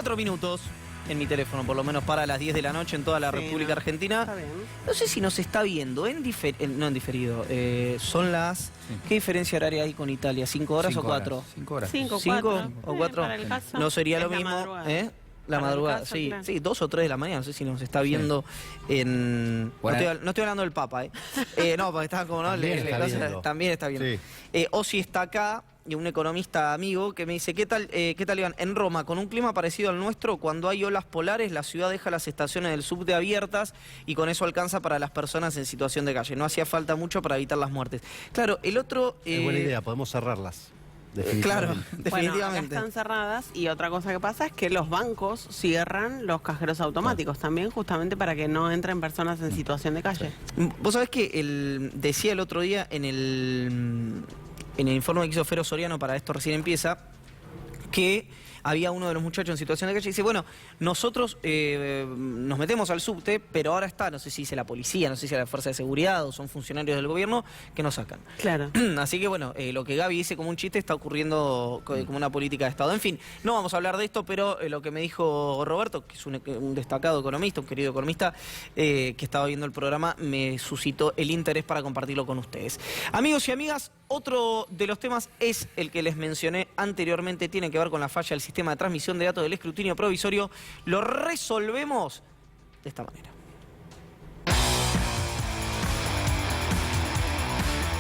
4 minutos en mi teléfono, por lo menos para las 10 de la noche en toda la República Argentina. Está bien. No sé si nos está viendo, no en diferido. Son las... Sí. ¿Qué diferencia horaria hay con Italia? ¿5 horas o 4? 5 horas. 5 o 4. para el caso. No sería Es lo la mismo, madrugada. ¿eh? La Para el madrugada, caso, sí, claro. sí, 2 o 3 de la mañana, no sé si nos está viendo en... Bueno. No estoy hablando del Papa, no, porque estaba como... También está viendo. También está viendo. Sí. O si está acá, y un economista amigo que me dice, ¿qué tal, Iván? En Roma, con un clima parecido al nuestro, cuando hay olas polares, la ciudad deja las estaciones del subte abiertas y con eso alcanza para las personas en situación de calle. No hacía falta mucho para evitar las muertes. Claro, el otro... Es buena idea, podemos cerrarlas. Claro, Bueno, definitivamente. acá están cerradas y otra cosa que pasa es que los bancos cierran los cajeros automáticos también, justamente para que no entren personas en situación de calle. Vos sabés que decía el otro día en el informe que hizo Fero Soriano, para esto recién empieza, que había uno de los muchachos en situación de calle y dice, bueno, nosotros nos metemos al subte, pero ahora está, no sé si dice la policía, no sé si es la fuerza de seguridad o son funcionarios del gobierno que nos sacan. Claro. Así que bueno, lo que Gaby dice como un chiste está ocurriendo como una política de Estado. En fin, no vamos a hablar de esto, pero lo que me dijo Roberto, que es un destacado economista, un querido economista, que estaba viendo el programa, me suscitó el interés para compartirlo con ustedes. Amigos y amigas, otro de los temas es el que les mencioné anteriormente, tiene que ver con la falla del sistema de transmisión de datos del escrutinio provisorio. Lo resolvemos de esta manera.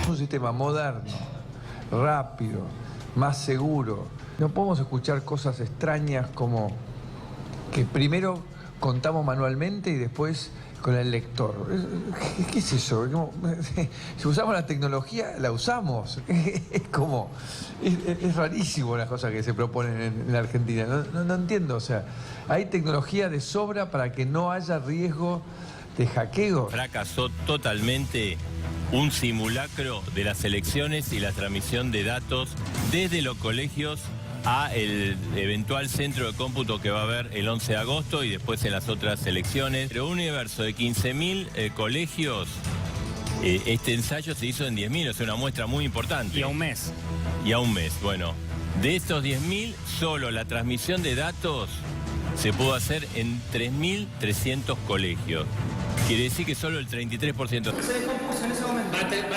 Un sistema moderno, rápido, más seguro. No podemos escuchar cosas extrañas como que primero contamos manualmente y después con el lector. ¿Qué es eso? Si usamos la tecnología, la usamos. Es como... Es rarísimo las cosas que se proponen en la Argentina. No entiendo, o sea, hay tecnología de sobra para que no haya riesgo de hackeo. Fracasó totalmente un simulacro de las elecciones y la transmisión de datos desde los colegios a el eventual centro de cómputo que va a haber el 11 de agosto y después en las otras elecciones. Pero un universo de 15.000 colegios, este ensayo se hizo en 10.000, o sea, una muestra muy importante. Y a un mes. Y a un mes, bueno. De estos 10.000, solo la transmisión de datos se pudo hacer en 3.300 colegios. Quiere decir que solo el 33%. Vas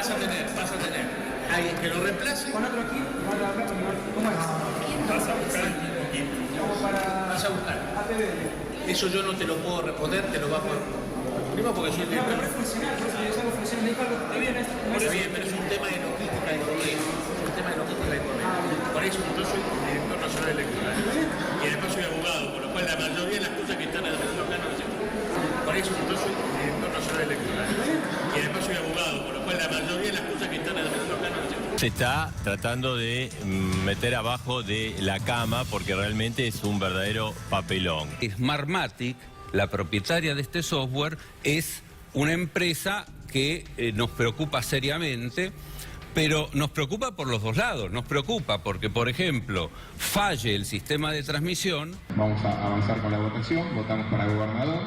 a tener alguien que lo reemplace. Con otro equipo, ¿cómo es? Vas a buscar. Eso yo no te lo puedo responder, te lo va a poder. Primero porque soy director. Está bien, pero es un tema de logística de economía. Es un tema de logística de economía. Por eso yo soy director nacional electoral. Y además soy abogado, por lo cual la mayoría de las cosas que están en el local no se. Por eso yo soy director nacional electoral. Y además soy abogado, por lo cual la mayoría de las cosas que están en el local no se. Se está tratando de meter abajo de la cama porque realmente es un verdadero papelón. Smartmatic, la propietaria de este software, es una empresa que nos preocupa seriamente, pero nos preocupa por los dos lados. Nos preocupa porque, por ejemplo, falle el sistema de transmisión. Vamos a avanzar con la votación, votamos para gobernador.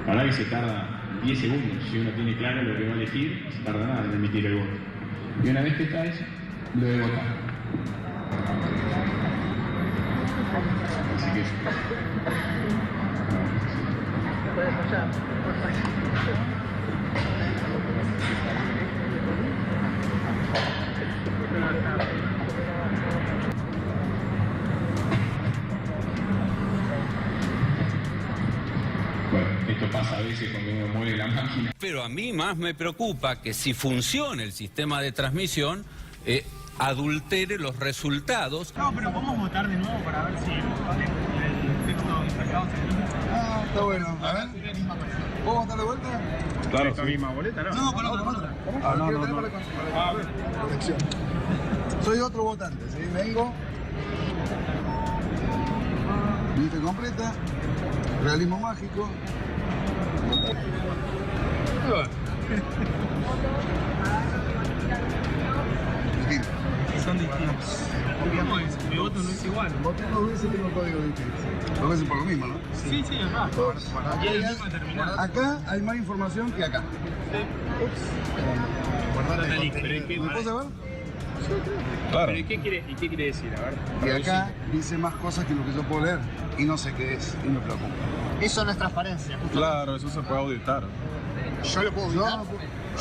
La verdad que se tarda 10 segundos, si uno tiene claro lo que va a elegir, no se tarda nada en emitir el voto. Y una vez que está eso, lo debe votar. Así que... Bueno, esto pasa a veces cuando uno mueve la máquina. Pero a mí más me preocupa que si funciona el sistema de transmisión, adultere los resultados. No, pero podemos votar de nuevo para ver si el texto sacado se... Ah, está bueno. A ver. ¿Puedo votar de vuelta? Claro, esta misma boleta, ¿no? No, con otra. Ah, no. Protección. Soy otro votante, ¿sí? Vengo. Lista completa. Realismo mágico. Son distintos. ¿Cómo es? Mi voto no es igual. Voté 2 veces, tengo código distinto. 2 veces por lo mismo, ¿no? Sí, acá. Acá hay más información que acá. Ups. ¿Me puedo saber? Claro. Pero ¿y qué quiere decir? A ver. Y acá dice más cosas que lo que yo puedo leer y no sé qué es y me preocupa. Eso no es transparencia. Claro, eso se puede auditar. ¿Yo lo puedo auditar?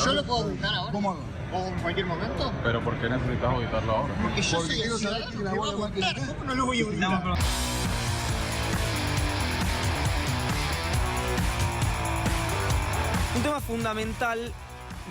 ¿Yo lo puedo auditar ahora? ¿Cómo? ¿O en cualquier momento? Pero ¿por qué necesitas auditarlo ahora? Porque yo Porque soy el quiero saber ciudadano que que la va a bola va a votar. quedar. ¿Cómo no lo voy a auditar? Un tema fundamental,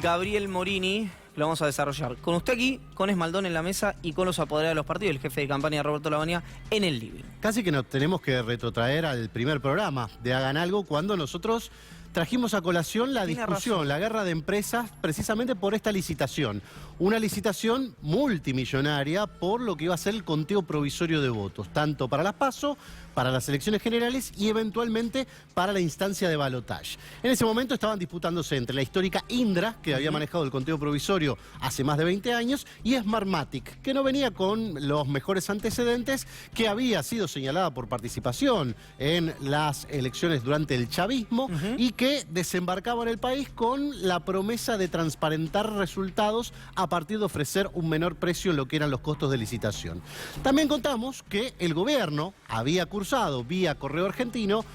Gabriel Morini, lo vamos a desarrollar con usted aquí, con Esmaldón en la mesa y con los apoderados de los partidos, el jefe de campaña Roberto Lavagna en el living. Casi que nos tenemos que retrotraer al primer programa de Hagan Algo, cuando nosotros trajimos a colación la Tiene discusión, razón. la guerra de empresas, precisamente por esta licitación. Una licitación multimillonaria por lo que iba a ser el conteo provisorio de votos, tanto para las PASO, para las elecciones generales y eventualmente para la instancia de balotaje. En ese momento estaban disputándose entre la histórica Indra, que había manejado el conteo provisorio hace más de 20 años, y Smartmatic, que no venía con los mejores antecedentes, que había sido señalada por participación en las elecciones durante el chavismo y que desembarcaba en el país con la promesa de transparentar resultados a partir de ofrecer un menor precio en lo que eran los costos de licitación. También contamos que el gobierno había cursado vía correo argentino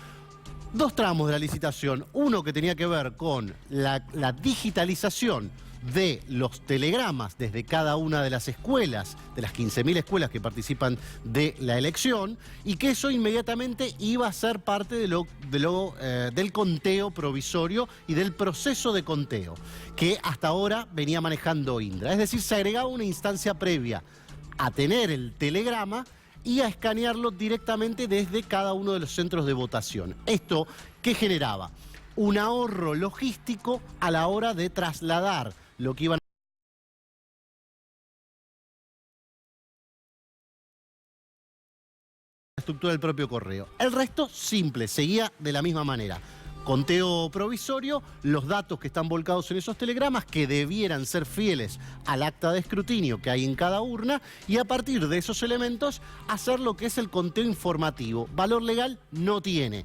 dos tramos de la licitación. Uno que tenía que ver con la digitalización de los telegramas desde cada una de las escuelas, de las 15.000 escuelas que participan de la elección, y que eso inmediatamente iba a ser parte del conteo provisorio y del proceso de conteo, que hasta ahora venía manejando Indra. Es decir, se agregaba una instancia previa a tener el telegrama y a escanearlo directamente desde cada uno de los centros de votación. ¿Esto qué generaba? Un ahorro logístico a la hora de trasladar lo que iban la estructura del propio correo. El resto, simple, seguía de la misma manera. Conteo provisorio, los datos que están volcados en esos telegramas que debieran ser fieles al acta de escrutinio que hay en cada urna, y a partir de esos elementos hacer lo que es el conteo informativo. Valor legal no tiene.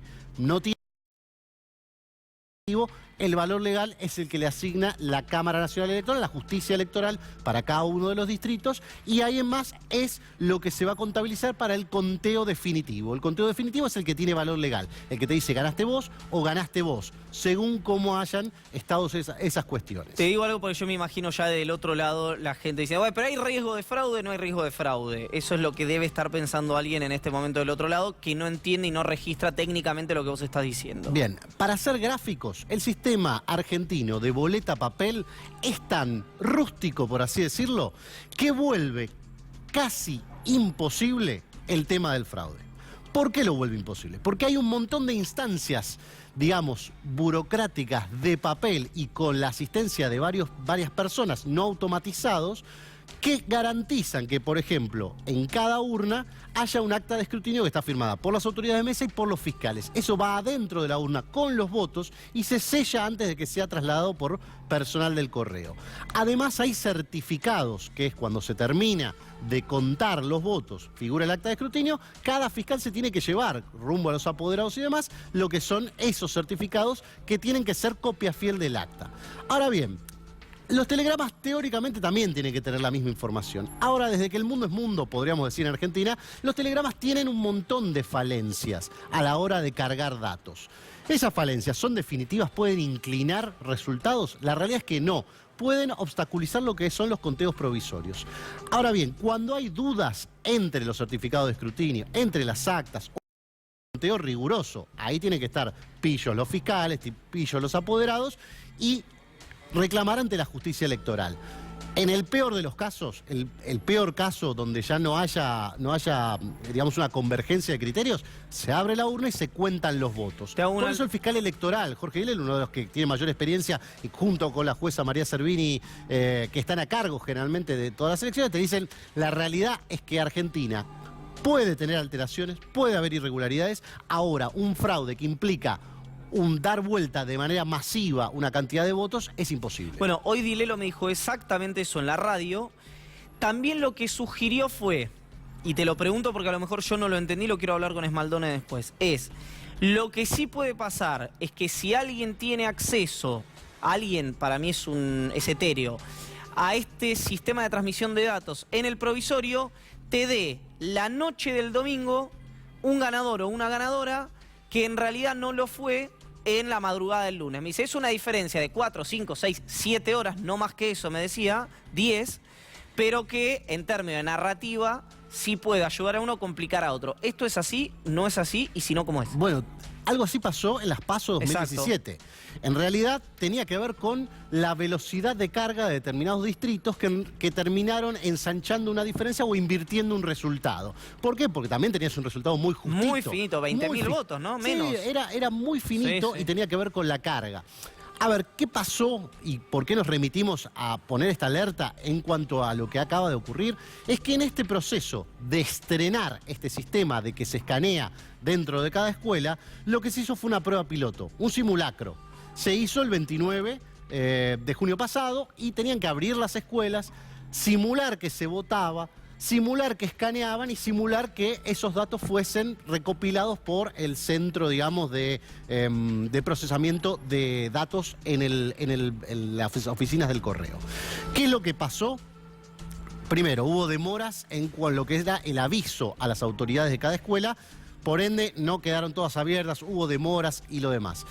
El valor legal es el que le asigna la Cámara Nacional Electoral, la justicia electoral para cada uno de los distritos, y ahí en más es lo que se va a contabilizar para el conteo definitivo. El conteo definitivo es el que tiene valor legal, el que te dice ganaste vos o ganaste vos, según cómo hayan estado esas cuestiones. Te digo algo porque yo me imagino ya del otro lado la gente dice, bueno, pero ¿hay riesgo de fraude? No hay riesgo de fraude. Eso es lo que debe estar pensando alguien en este momento del otro lado que no entiende y no registra técnicamente lo que vos estás diciendo. Bien, para hacer gráficos, el sistema argentino de boleta papel es tan rústico, por así decirlo, que vuelve casi imposible el tema del fraude. ¿Por qué lo vuelve imposible? Porque hay un montón de instancias, digamos, burocráticas de papel y con la asistencia de varias personas no automatizados que garantizan que, por ejemplo, en cada urna haya un acta de escrutinio que está firmada por las autoridades de mesa y por los fiscales. Eso va adentro de la urna con los votos y se sella antes de que sea trasladado por personal del correo. Además hay certificados, que es cuando se termina de contar los votos, figura el acta de escrutinio, cada fiscal se tiene que llevar rumbo a los apoderados y demás lo que son esos certificados que tienen que ser copia fiel del acta. Ahora bien, los telegramas teóricamente también tienen que tener la misma información. Ahora, desde que el mundo es mundo, podríamos decir en Argentina, los telegramas tienen un montón de falencias a la hora de cargar datos. ¿Esas falencias son definitivas? ¿Pueden inclinar resultados? La realidad es que no. Pueden obstaculizar lo que son los conteos provisorios. Ahora bien, cuando hay dudas entre los certificados de escrutinio, entre las actas, conteo riguroso, ahí tienen que estar pillos los fiscales, pillos los apoderados y reclamar ante la justicia electoral. En el peor de los casos, el peor caso donde ya no haya, digamos, una convergencia de criterios, se abre la urna y se cuentan los votos. Por eso el fiscal electoral, Jorge Giler, uno de los que tiene mayor experiencia, y junto con la jueza María Servini, que están a cargo generalmente de todas las elecciones, te dicen, la realidad es que Argentina puede tener alteraciones, puede haber irregularidades. Ahora, un fraude que implica un dar vuelta de manera masiva una cantidad de votos es imposible. Bueno, hoy Dilelo me dijo exactamente eso en la radio. También lo que sugirió fue, y te lo pregunto porque a lo mejor yo no lo entendí, lo quiero hablar con Esmaldone después, es, lo que sí puede pasar es que si alguien tiene acceso, alguien para mí es etéreo, a este sistema de transmisión de datos en el provisorio, te dé la noche del domingo un ganador o una ganadora que en realidad no lo fue en la madrugada del lunes. Me dice, es una diferencia de 4, 5, 6, 7 horas, no más que eso, me decía, 10, pero que en términos de narrativa sí puede ayudar a uno a complicar a otro. ¿Esto es así? ¿No es así? Y si no, ¿cómo es? Bueno, algo así pasó en las PASO 2017. Exacto. En realidad tenía que ver con la velocidad de carga de determinados distritos que terminaron ensanchando una diferencia o invirtiendo un resultado. ¿Por qué? Porque también tenías un resultado muy justito. Muy finito, 20.000 votos, ¿no? Menos. Sí, era muy finito, sí. Y tenía que ver con la carga. A ver, ¿qué pasó y por qué nos remitimos a poner esta alerta en cuanto a lo que acaba de ocurrir? Es que en este proceso de estrenar este sistema de que se escanea dentro de cada escuela, lo que se hizo fue una prueba piloto, un simulacro. Se hizo el 29 de junio pasado y tenían que abrir las escuelas, simular que se votaba, simular que escaneaban y simular que esos datos fuesen recopilados por el centro, digamos, de procesamiento de datos en las oficinas del correo. ¿Qué es lo que pasó? Primero, hubo demoras en lo que era el aviso a las autoridades de cada escuela, por ende no quedaron todas abiertas, hubo demoras y lo demás.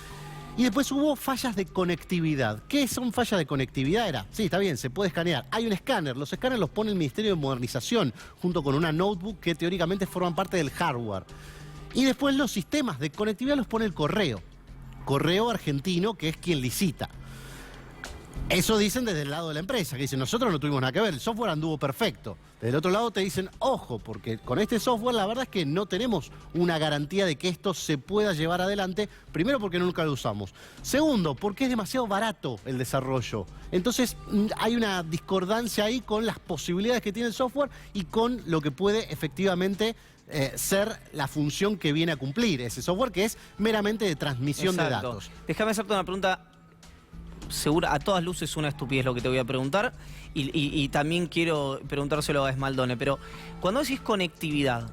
Y después hubo fallas de conectividad. ¿Qué son fallas de conectividad? Sí, está bien, se puede escanear. Hay un escáner. Los escáneres los pone el Ministerio de Modernización junto con una notebook que teóricamente forman parte del hardware. Y después los sistemas de conectividad los pone el correo. Correo argentino, que es quien licita. Eso dicen desde el lado de la empresa, que dicen, nosotros no tuvimos nada que ver, el software anduvo perfecto. Del otro lado te dicen, ojo, porque con este software la verdad es que no tenemos una garantía de que esto se pueda llevar adelante. Primero, porque nunca lo usamos. Segundo, porque es demasiado barato el desarrollo. Entonces hay una discordancia ahí con las posibilidades que tiene el software y con lo que puede efectivamente ser la función que viene a cumplir ese software, que es meramente de transmisión de datos. Déjame hacerte una pregunta. Segura, a todas luces una estupidez lo que te voy a preguntar y también quiero preguntárselo a Esmaldone, pero cuando decís conectividad,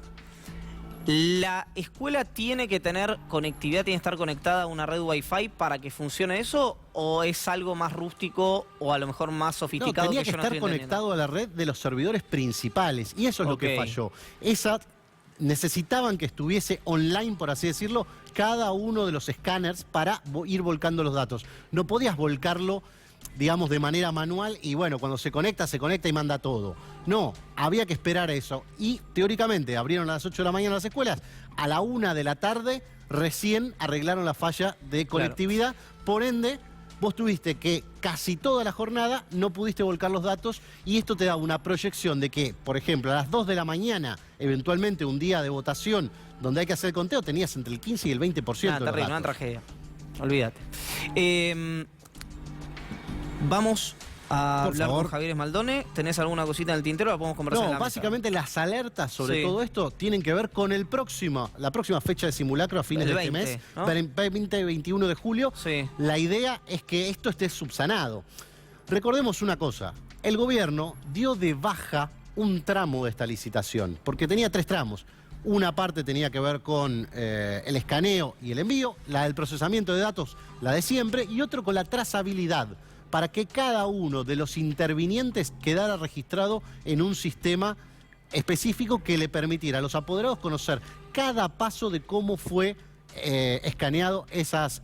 ¿la escuela tiene que tener conectividad, tiene que estar conectada a una red Wi-Fi para que funcione eso o es algo más rústico o a lo mejor más sofisticado? No, tenía que estar conectado a la red de los servidores principales y eso es lo que falló. Necesitaban que estuviese online, por así decirlo, cada uno de los escáneres para ir volcando los datos. No podías volcarlo, digamos, de manera manual y bueno, cuando se conecta y manda todo. No, había que esperar eso. Y teóricamente abrieron a las 8 de la mañana las escuelas, a la 1 de la tarde recién arreglaron la falla de conectividad, por ende vos tuviste que casi toda la jornada no pudiste volcar los datos y esto te da una proyección de que, por ejemplo, a las 2 de la mañana, eventualmente un día de votación donde hay que hacer el conteo, tenías entre el 15 y el 20% de los datos. Una tragedia. Olvídate. Vamos a hablar con Javier Esmaldone. ¿Tenés alguna cosita en el tintero? La podemos conversar en la básicamente mesa. Las alertas sobre todo esto tienen que ver con la próxima fecha de simulacro a fines de este mes, ¿no? 20-21 de julio. Sí. La idea es que esto esté subsanado. Recordemos una cosa, el gobierno dio de baja un tramo de esta licitación, porque tenía 3 tramos. Una parte tenía que ver con el escaneo y el envío, la del procesamiento de datos, la de siempre, y otro con la trazabilidad, para que cada uno de los intervinientes quedara registrado en un sistema específico que le permitiera a los apoderados conocer cada paso de cómo fue escaneado esos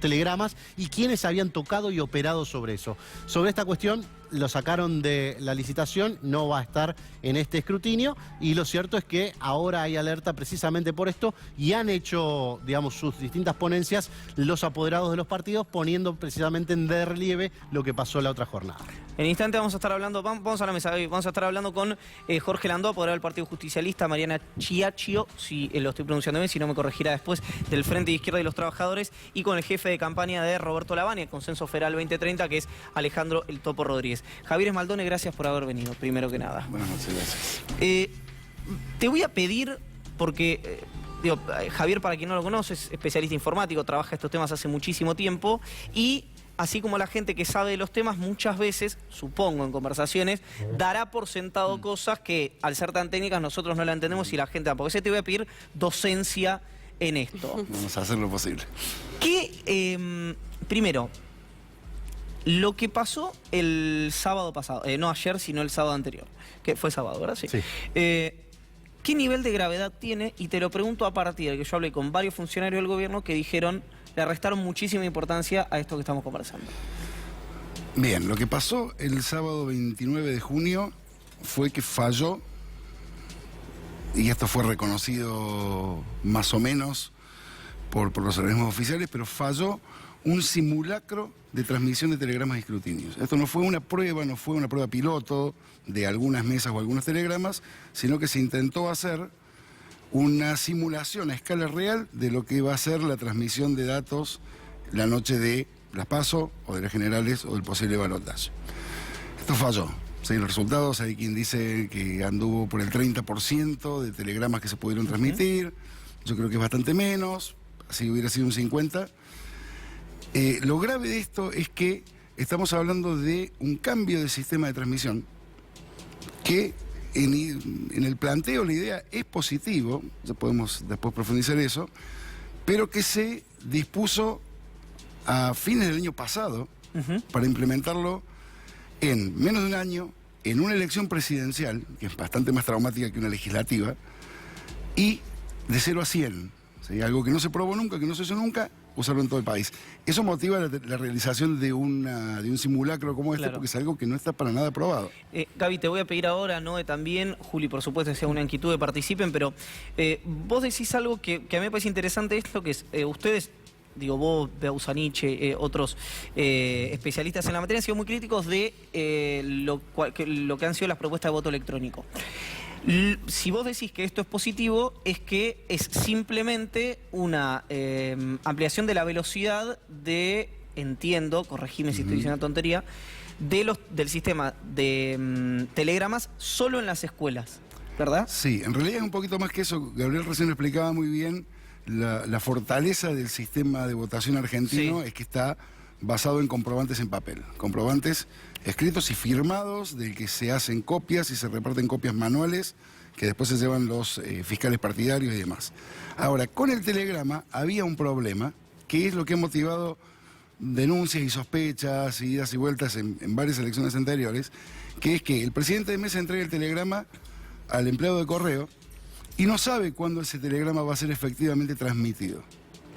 telegramas y quiénes habían tocado y operado sobre eso. Sobre esta cuestión lo sacaron de la licitación, no va a estar en este escrutinio y lo cierto es que ahora hay alerta precisamente por esto y han hecho, digamos, sus distintas ponencias los apoderados de los partidos poniendo precisamente en de relieve lo que pasó la otra jornada. En instante vamos a estar hablando, vamos a la mesa, vamos a estar hablando con Jorge Landó, apoderado del Partido Justicialista, Mariana Chiachio, si lo estoy pronunciando bien, si no me corregirá después, del Frente de Izquierda y los Trabajadores, y con el jefe de campaña de Roberto Lavagna, el Consenso Federal 2030, que es Alejandro El Topo Rodríguez. Javier Esmaldone, gracias por haber venido, primero que nada. Buenas noches, gracias. Te voy a pedir, porque Javier, para quien no lo conoce, es especialista informático, trabaja estos temas hace muchísimo tiempo y así como la gente que sabe de los temas, muchas veces, supongo en conversaciones, dará por sentado cosas que al ser tan técnicas nosotros no la entendemos y la gente tampoco. Te voy a pedir docencia en esto. Vamos a hacer lo posible. Primero, Lo que pasó el sábado pasado, no ayer, sino el sábado anterior, que fue sábado, ¿verdad? Sí. ¿Qué nivel de gravedad tiene? Y te lo pregunto a partir de que yo hablé con varios funcionarios del gobierno que dijeron, le restaron muchísima importancia a esto que estamos conversando. Bien, lo que pasó el sábado 29 de junio fue que falló, y esto fue reconocido más o menos por los organismos oficiales, pero falló un simulacro de transmisión de telegramas y escrutinios. Esto no fue una prueba, no fue una prueba piloto de algunas mesas o algunos telegramas, sino que se intentó hacer una simulación a escala real de lo que iba a ser la transmisión de datos la noche de las PASO o de las generales o del posible balotaje. Esto falló. Sí, los resultados, hay quien dice que anduvo por el 30% de telegramas que se pudieron transmitir. Yo creo que es bastante menos, así hubiera sido un 50%. Lo grave de esto es que estamos hablando de un cambio de sistema de transmisión que en el planteo la idea es positivo, ya podemos después profundizar eso, pero que se dispuso a fines del año pasado para implementarlo en menos de un año, en una elección presidencial, que es bastante más traumática que una legislativa, y de 0 a 100. ¿Sí? Algo que no se probó nunca, que no se hizo nunca, usarlo en todo el país. Eso motiva la realización de un simulacro como este, porque es algo que no está para nada probado. Gaby, te voy a pedir ahora, Noé también, Juli, por supuesto, sea una inquietud de participen, pero vos decís algo que a mí me parece interesante, esto que es, ustedes, digo vos, Beausanich, otros especialistas en la materia han sido muy críticos de lo que han sido las propuestas de voto electrónico. Si vos decís que esto es positivo, es que es simplemente una ampliación de la velocidad de, entiendo, corregime si estoy diciendo una tontería, del sistema de telegramas solo en las escuelas, ¿verdad? Sí, en realidad es un poquito más que eso. Gabriel recién lo explicaba muy bien. La fortaleza del sistema de votación argentino es que está basado en comprobantes en papel. Comprobantes escritos y firmados del que se hacen copias y se reparten copias manuales que después se llevan los fiscales partidarios y demás. Ahora, con el telegrama había un problema que es lo que ha motivado denuncias y sospechas, idas y vueltas en varias elecciones anteriores, que es que el presidente de mesa entrega el telegrama al empleado de correo y no sabe cuándo ese telegrama va a ser efectivamente transmitido.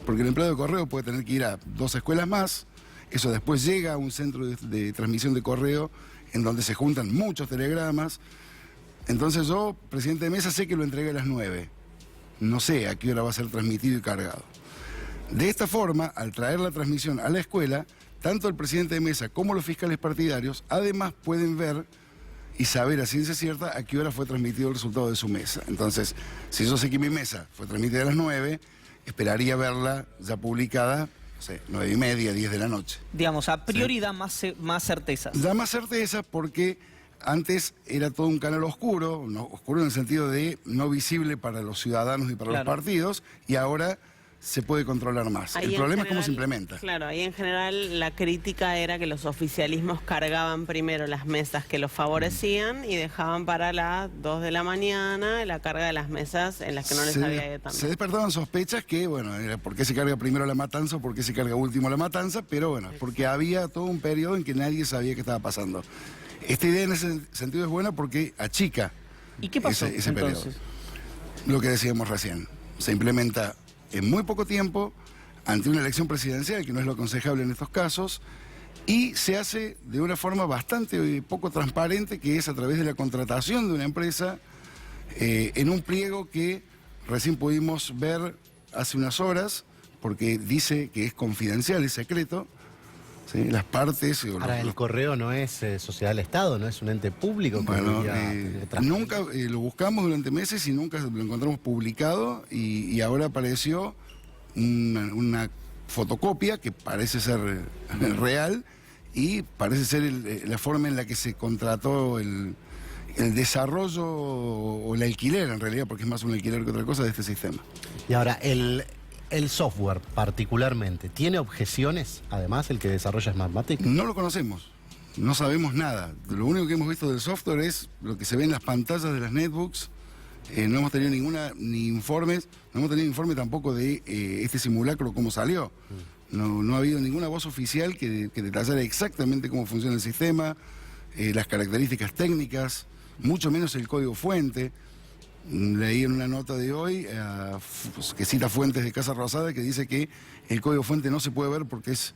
Porque el empleado de correo puede tener que ir a 2 escuelas más, eso después llega a un centro de transmisión de correo en donde se juntan muchos telegramas. Entonces yo, presidente de mesa, sé que lo entregué a las 9. No sé a qué hora va a ser transmitido y cargado. De esta forma, al traer la transmisión a la escuela, tanto el presidente de mesa como los fiscales partidarios, además pueden ver y saber a ciencia cierta a qué hora fue transmitido el resultado de su mesa. Entonces, si yo sé que mi mesa fue transmitida a las 9, esperaría verla ya publicada, no sé, 9:30, 10 de la noche. Digamos, a priori da más certezas. Da más certeza porque antes era todo un canal oscuro, oscuro en el sentido de no visible para los ciudadanos y para los partidos, y ahora se puede controlar más. El problema es cómo se implementa. Claro, ahí en general la crítica era que los oficialismos cargaban primero las mesas que los favorecían y dejaban para las 2 de la mañana la carga de las mesas en las que no les había ido tan bien. Se despertaban sospechas que, bueno, era por qué se carga primero la matanza o por qué se carga último la matanza, pero bueno, porque había todo un periodo en que nadie sabía qué estaba pasando. Esta idea en ese sentido es buena porque achica. ¿Y qué pasó ese periodo. Lo que decíamos recién, se implementa en muy poco tiempo, ante una elección presidencial, que no es lo aconsejable en estos casos, y se hace de una forma bastante poco transparente, que es a través de la contratación de una empresa en un pliego que recién pudimos ver hace unas horas, porque dice que es confidencial, es secreto, ¿sí? Las partes... Ahora, el correo no es sociedad del Estado, no es un ente público. Bueno, nunca lo buscamos durante meses y nunca lo encontramos publicado y ahora apareció una fotocopia que parece ser real y parece ser la forma en la que se contrató el desarrollo o el alquiler, en realidad, porque es más un alquiler que otra cosa, de este sistema. Y ahora, el software particularmente, ¿tiene objeciones, además, el que desarrolla Smartmatic? No lo conocemos, no sabemos nada. Lo único que hemos visto del software es lo que se ve en las pantallas de las netbooks. No hemos tenido ni informes, no hemos tenido informe tampoco de este simulacro, cómo salió. No ha habido ninguna voz oficial que detallara exactamente cómo funciona el sistema, las características técnicas, mucho menos el código fuente. Leí en una nota de hoy que cita fuentes de Casa Rosada que dice que el código fuente no se puede ver porque es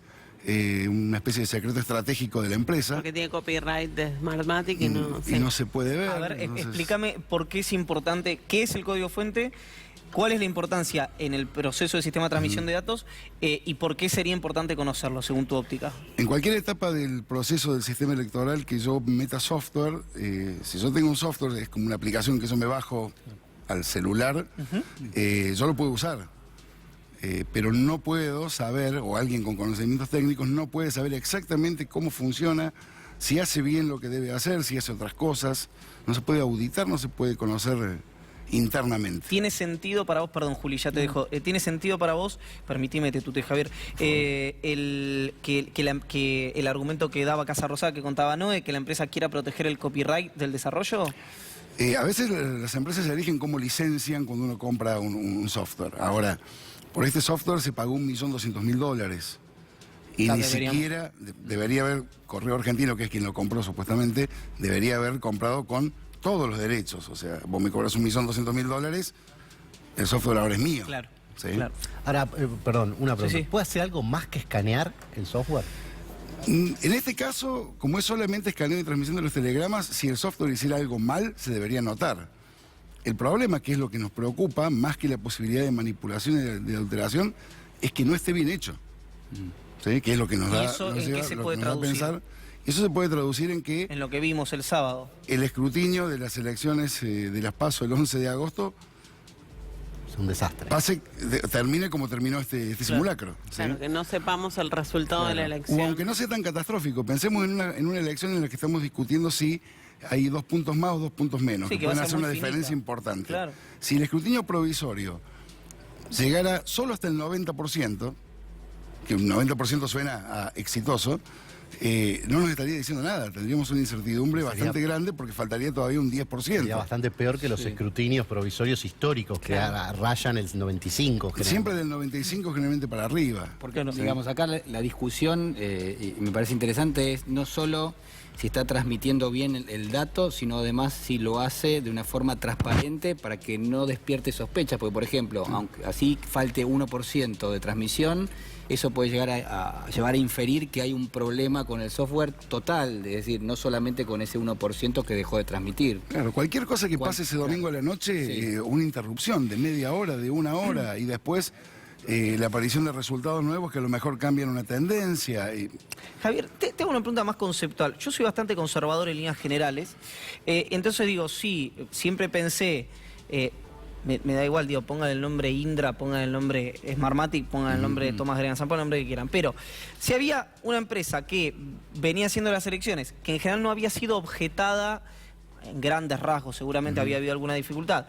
una especie de secreto estratégico de la empresa. Porque tiene copyright de Smartmatic y no... Y no se puede ver. A ver, entonces... explícame por qué es importante, qué es el código fuente, cuál es la importancia en el proceso de sistema de transmisión de datos y por qué sería importante conocerlo, según tu óptica. En cualquier etapa del proceso del sistema electoral que yo meta software, si yo tengo un software, es como una aplicación que yo me bajo al celular, yo lo puedo usar. Pero no puedo saber, o alguien con conocimientos técnicos no puede saber exactamente cómo funciona, si hace bien lo que debe hacer, si hace otras cosas. No se puede auditar, no se puede conocer internamente. ¿Tiene sentido para vos, perdón Juli, ya te dejo, ¿tiene sentido para vos, permitime te tutee Javier, que el argumento que daba Casa Rosada, que contaba Noé, que la empresa quiera proteger el copyright del desarrollo? A veces las empresas eligen cómo licencian cuando uno compra un software. Ahora, por este software se pagó $1.200.000. Y ni siquiera debería haber, Correo Argentino, que es quien lo compró supuestamente, debería haber comprado con todos los derechos. O sea, vos me cobras $1.200.000, el software ahora es mío. Claro. ¿Sí? Claro. Ahora, perdón, una pregunta. Sí. ¿Puede hacer algo más que escanear el software? En este caso, como es solamente escaneo y transmisión de los telegramas, si el software hiciera algo mal, se debería notar. El problema, que es lo que nos preocupa, más que la posibilidad de manipulación y de alteración, es que no esté bien hecho. ¿Sí? Que es lo que nos da, eso en qué se puede traducir? Pensar. Eso se puede traducir en que... En lo que vimos el sábado. El escrutinio de las elecciones de las PASO el 11 de agosto... Es un desastre. Termine como terminó este simulacro. ¿sí? Claro, que no sepamos el resultado de la elección. O aunque no sea tan catastrófico, pensemos en una elección en la que estamos discutiendo si hay 2 puntos más o 2 puntos menos, que pueden hacer una diferencia importante. Claro. Si el escrutinio provisorio llegara solo hasta el 90%, que un 90% suena a exitoso, no nos estaría diciendo nada. Tendríamos una incertidumbre bastante grande porque faltaría todavía un 10%. Sería bastante peor que los escrutinios provisorios históricos que rayan el 95. Siempre del 95 generalmente para arriba. Porque digamos, acá la discusión, y me parece interesante, es no solo si está transmitiendo bien el dato, sino además si lo hace de una forma transparente para que no despierte sospechas. Porque, por ejemplo, aunque así falte 1% de transmisión, eso puede llegar a llevar a inferir que hay un problema con el software total, es decir, no solamente con ese 1% que dejó de transmitir. Claro, cualquier cosa que pase ese domingo a la noche, una interrupción de media hora, de 1 hora, y después la aparición de resultados nuevos que a lo mejor cambian una tendencia. Javier, te hago una pregunta más conceptual. Yo soy bastante conservador en líneas generales, entonces digo, sí, siempre pensé... Me da igual, digo, pongan el nombre Indra, pongan el nombre Smartmatic, pongan el nombre de Tomás Greganzán, pongan el nombre que quieran. Pero si había una empresa que venía haciendo las elecciones, que en general no había sido objetada, en grandes rasgos seguramente había habido alguna dificultad,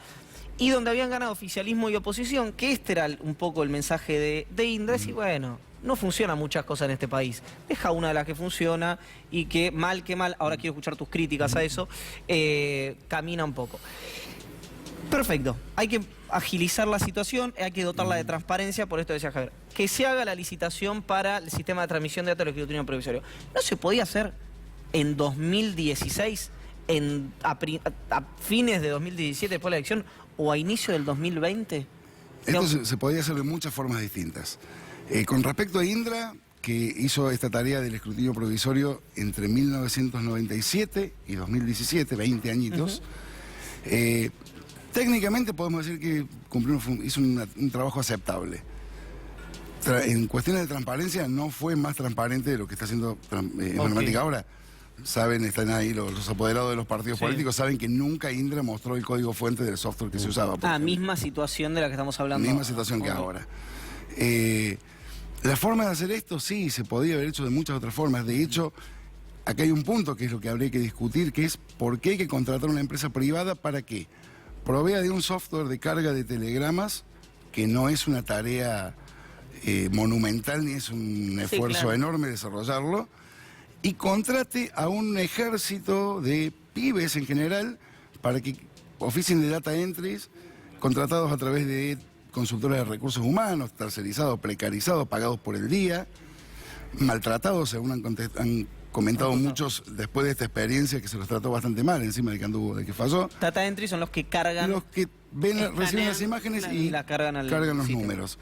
y donde habían ganado oficialismo y oposición, que este era un poco el mensaje de Indra, es decir, bueno, no funcionan muchas cosas en este país. Deja una de las que funciona y que mal, ahora quiero escuchar tus críticas a eso, camina un poco. Perfecto, hay que agilizar la situación, hay que dotarla de transparencia, por esto decía Javier, que se haga la licitación para el sistema de transmisión de datos del escrutinio provisorio. ¿No se podía hacer en 2016, a fines de 2017 después de la elección, o a inicio del 2020? Esto se podía hacer de muchas formas distintas. Con respecto a Indra, que hizo esta tarea del escrutinio provisorio entre 1997 y 2017, 20 añitos, técnicamente podemos decir que hizo un trabajo aceptable. En cuestiones de transparencia no fue más transparente de lo que está haciendo Smartmatic ahora. Saben, están ahí los apoderados de los partidos políticos, saben que nunca Indra mostró el código fuente del software que se usaba. Misma situación de la que estamos hablando. Misma situación que ahora. La forma de hacer esto, sí, se podía haber hecho de muchas otras formas. De hecho, acá hay un punto que es lo que habría que discutir, que es por qué hay que contratar una empresa privada para que provea de un software de carga de telegramas, que no es una tarea monumental ni es un esfuerzo enorme desarrollarlo, y contrate a un ejército de pibes en general para que oficien de data entries contratados a través de consultores de recursos humanos, tercerizados, precarizados, pagados por el día, maltratados, según han comentado muchos después de esta experiencia, que se los trató bastante mal, encima de que falló. Data entry son los que cargan. Los que reciben las imágenes y la cargan los sitio. números.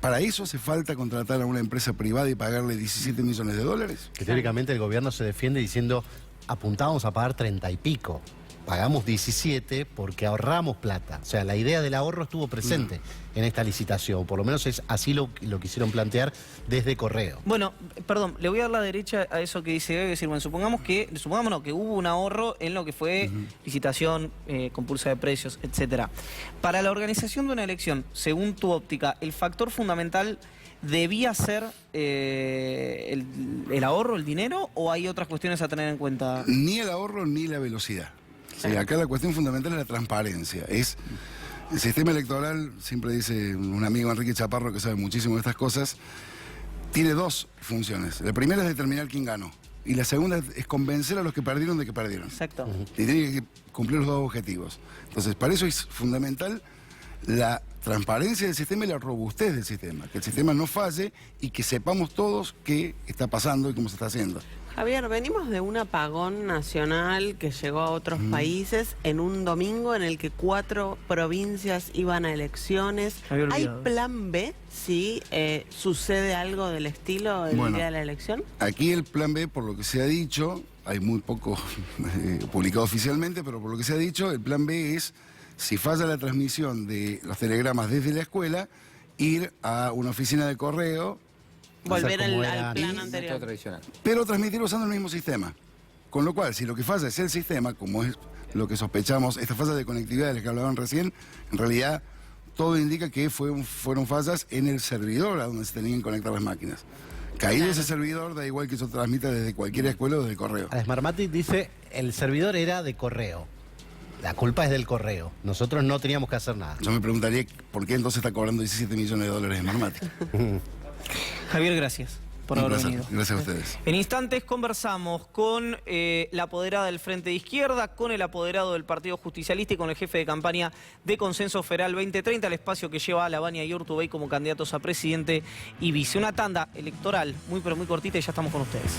¿Para eso hace falta contratar a una empresa privada y pagarle 17 millones de dólares? Que teóricamente el gobierno se defiende diciendo, apuntábamos a pagar 30 y pico. Pagamos 17 porque ahorramos plata. O sea, la idea del ahorro estuvo presente en esta licitación. Por lo menos es así lo quisieron plantear desde Correo. Bueno, perdón, le voy a dar la derecha a eso que dice Gaby. Es decir, bueno, supongamos que hubo un ahorro en lo que fue licitación, compulsa de precios, etcétera. Para la organización de una elección, según tu óptica, ¿el factor fundamental debía ser el ahorro, el dinero, o hay otras cuestiones a tener en cuenta? Ni el ahorro ni la velocidad. Sí, acá la cuestión fundamental es la transparencia. El sistema electoral, siempre dice un amigo Enrique Chaparro que sabe muchísimo de estas cosas, tiene dos funciones. La primera es determinar quién ganó. Y la segunda es convencer a los que perdieron de que perdieron. Exacto. Y tiene que cumplir los dos objetivos. Entonces, para eso es fundamental la transparencia del sistema y la robustez del sistema. Que el sistema no falle y que sepamos todos qué está pasando y cómo se está haciendo. Javier, venimos de un apagón nacional que llegó a otros países en un domingo en el que 4 provincias iban a elecciones. ¿Hay plan B si sucede algo del estilo el día de la elección? Aquí el plan B, por lo que se ha dicho, hay muy poco publicado oficialmente, pero por lo que se ha dicho, el plan B es, si falla la transmisión de los telegramas desde la escuela, ir a una oficina de correo, volver al plan anterior. Tradicional. Pero transmitir usando el mismo sistema. Con lo cual, si lo que falla es el sistema, como es lo que sospechamos, esta falla de conectividad de la que hablaban recién, en realidad todo indica que fueron fallas en el servidor a donde se tenían que conectar las máquinas. Caído ese servidor, da igual que eso transmita desde cualquier escuela o desde correo. A Smartmatic dice, el servidor era de Correo. La culpa es del Correo. Nosotros no teníamos que hacer nada. Yo me preguntaría por qué entonces está cobrando 17 millones de dólares Smartmatic. Javier, gracias por haber venido. Gracias a ustedes. En instantes conversamos con la apoderada del Frente de Izquierda, con el apoderado del Partido Justicialista y con el jefe de campaña de Consenso Federal 2030, el espacio que lleva a Lavagna y Urtubey como candidatos a presidente y vice. Una tanda electoral muy pero muy cortita y ya estamos con ustedes.